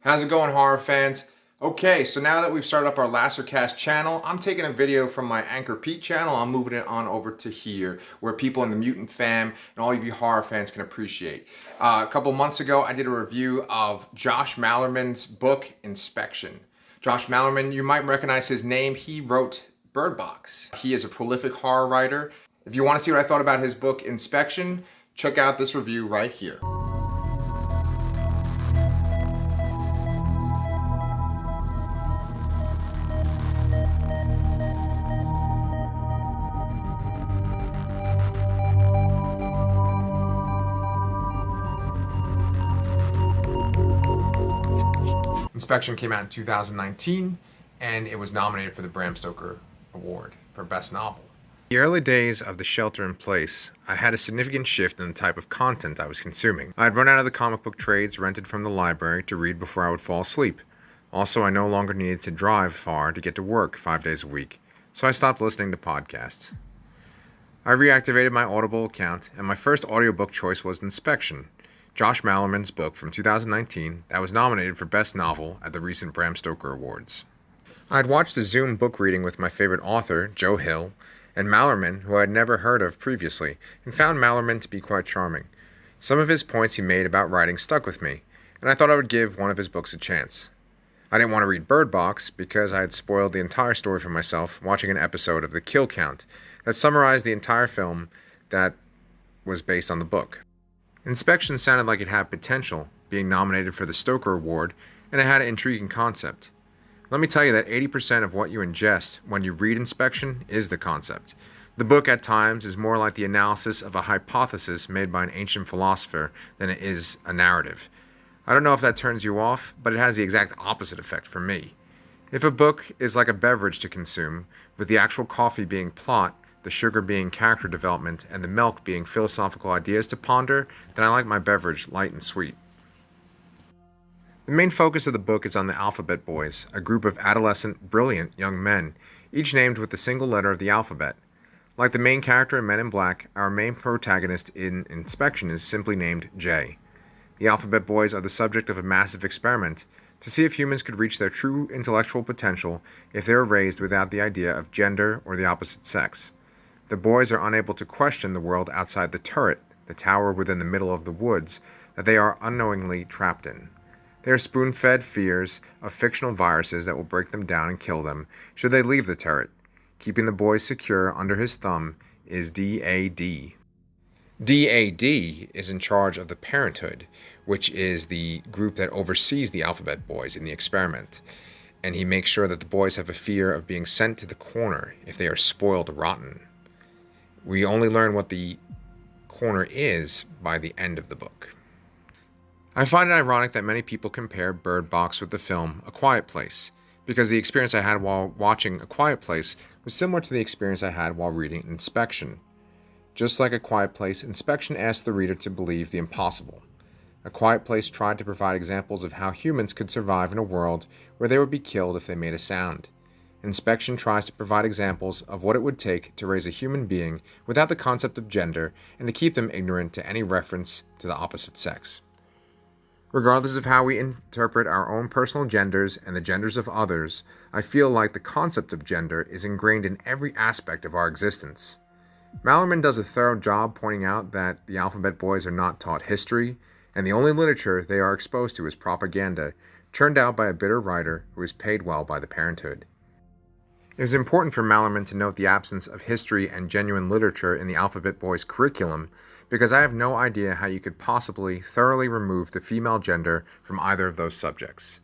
How's it going, horror fans? Okay, so now that we've started up our LaserCast channel, I'm taking a video from my Anchor Pete channel. I'm moving it on over to here, where people in the Mutant fam and all of you horror fans can appreciate. A couple months ago, I did a review of Josh Mallerman's book, Inspection. Josh Mallerman, you might recognize his name. He wrote Birdbox. He is a prolific horror writer. If you want to see what I thought about his book, Inspection, check out this review right here. Inspection came out in 2019, and it was nominated for the Bram Stoker Award for Best Novel. In the early days of the shelter-in-place, I had a significant shift in the type of content I was consuming. I had run out of the comic book trades rented from the library to read before I would fall asleep. Also, I no longer needed to drive far to get to work 5 days a week, so I stopped listening to podcasts. I reactivated my Audible account, and my first audiobook choice was Inspection, Josh Mallerman's book from 2019 that was nominated for Best Novel at the recent Bram Stoker Awards. I had watched a Zoom book reading with my favorite author, Joe Hill, and Mallerman, who I had never heard of previously, and found Mallerman to be quite charming. Some of his points he made about writing stuck with me, and I thought I would give one of his books a chance. I didn't want to read Birdbox because I had spoiled the entire story for myself watching an episode of The Kill Count that summarized the entire film that was based on the book. Inspection sounded like it had potential, being nominated for the Stoker Award, and it had an intriguing concept. Let me tell you that 80% of what you ingest when you read Inspection is the concept. The book at times is more like the analysis of a hypothesis made by an ancient philosopher than it is a narrative. I don't know if that turns you off, but it has the exact opposite effect for me. If a book is like a beverage to consume, with the actual coffee being plot, the sugar being character development, and the milk being philosophical ideas to ponder, then I like my beverage light and sweet. The main focus of the book is on the Alphabet Boys, a group of adolescent, brilliant young men, each named with a single letter of the alphabet. Like the main character in Men in Black, our main protagonist in Inspection is simply named J. The Alphabet Boys are the subject of a massive experiment to see if humans could reach their true intellectual potential if they were raised without the idea of gender or the opposite sex. The boys are unable to question the world outside the turret, the tower within the middle of the woods, that they are unknowingly trapped in. They are spoon-fed fears of fictional viruses that will break them down and kill them should they leave the turret. Keeping the boys secure under his thumb is DAD. DAD is in charge of the Parenthood, which is the group that oversees the Alphabet Boys in the experiment, and he makes sure that the boys have a fear of being sent to the corner if they are spoiled rotten. We only learn what the corner is by the end of the book. I find it ironic that many people compare Bird Box with the film A Quiet Place, because the experience I had while watching A Quiet Place was similar to the experience I had while reading Inspection. Just like A Quiet Place, Inspection asked the reader to believe the impossible. A Quiet Place tried to provide examples of how humans could survive in a world where they would be killed if they made a sound. Inspection tries to provide examples of what it would take to raise a human being without the concept of gender and to keep them ignorant to any reference to the opposite sex. Regardless of how we interpret our own personal genders and the genders of others, I feel like the concept of gender is ingrained in every aspect of our existence. Mallerman does a thorough job pointing out that the Alphabet Boys are not taught history, and the only literature they are exposed to is propaganda, churned out by a bitter writer who is paid well by the Parenthood. It is important for Mallerman to note the absence of history and genuine literature in the Alphabet Boys' curriculum, because I have no idea how you could possibly thoroughly remove the female gender from either of those subjects.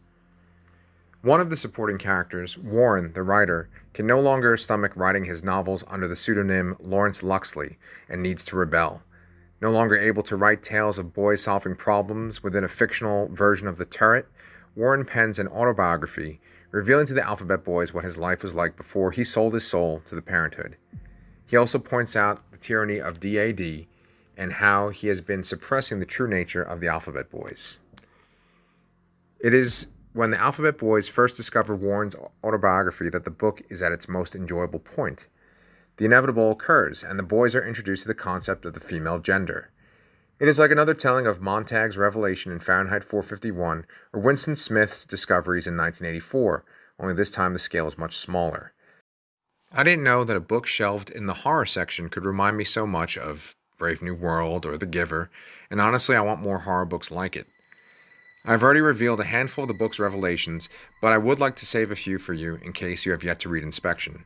One of the supporting characters, Warren, the writer, can no longer stomach writing his novels under the pseudonym Lawrence Luxley and needs to rebel. No longer able to write tales of boys solving problems within a fictional version of the turret, Warren pens an autobiography revealing to the Alphabet Boys what his life was like before he sold his soul to the Parenthood. He also points out the tyranny of DAD and how he has been suppressing the true nature of the Alphabet Boys. It is when the Alphabet Boys first discover Warren's autobiography that the book is at its most enjoyable point. The inevitable occurs, and the boys are introduced to the concept of the female gender. It is like another telling of Montag's revelation in Fahrenheit 451 or Winston Smith's discoveries in 1984, only this time the scale is much smaller. I didn't know that a book shelved in the horror section could remind me so much of Brave New World or The Giver, and honestly I want more horror books like it. I've already revealed a handful of the book's revelations, but I would like to save a few for you in case you have yet to read Inspection.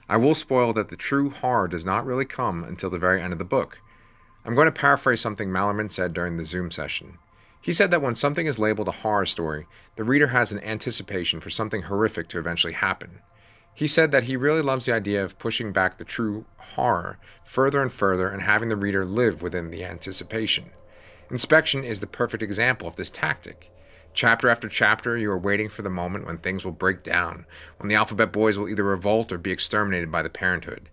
I will spoil that the true horror does not really come until the very end of the book. I'm going to paraphrase something Mallerman said during the Zoom session. He said that when something is labeled a horror story, the reader has an anticipation for something horrific to eventually happen. He said that he really loves the idea of pushing back the true horror further and further and having the reader live within the anticipation. Inspection is the perfect example of this tactic. Chapter after chapter, you are waiting for the moment when things will break down, when the Alphabet Boys will either revolt or be exterminated by the Parenthood.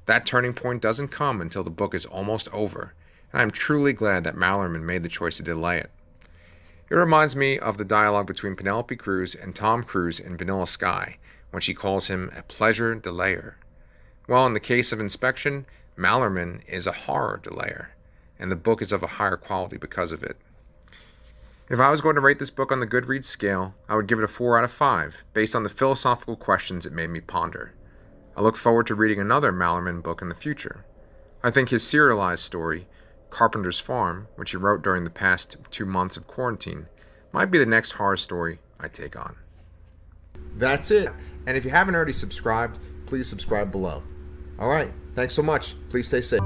That turning point doesn't come until the book is almost over, and I'm truly glad that Mallerman made the choice to delay it. It reminds me of the dialogue between Penelope Cruz and Tom Cruise in Vanilla Sky, when she calls him a pleasure delayer. Well, in the case of Inspection, Mallerman is a horror delayer, and the book is of a higher quality because of it. If I was going to rate this book on the Goodreads scale, I would give it a 4 out of 5, based on the philosophical questions it made me ponder. I look forward to reading another Mallerman book in the future. I think his serialized story, Carpenter's Farm, which he wrote during the past 2 months of quarantine, might be the next horror story I take on. That's it. And if you haven't already subscribed, please subscribe below. Alright, thanks so much. Please stay safe.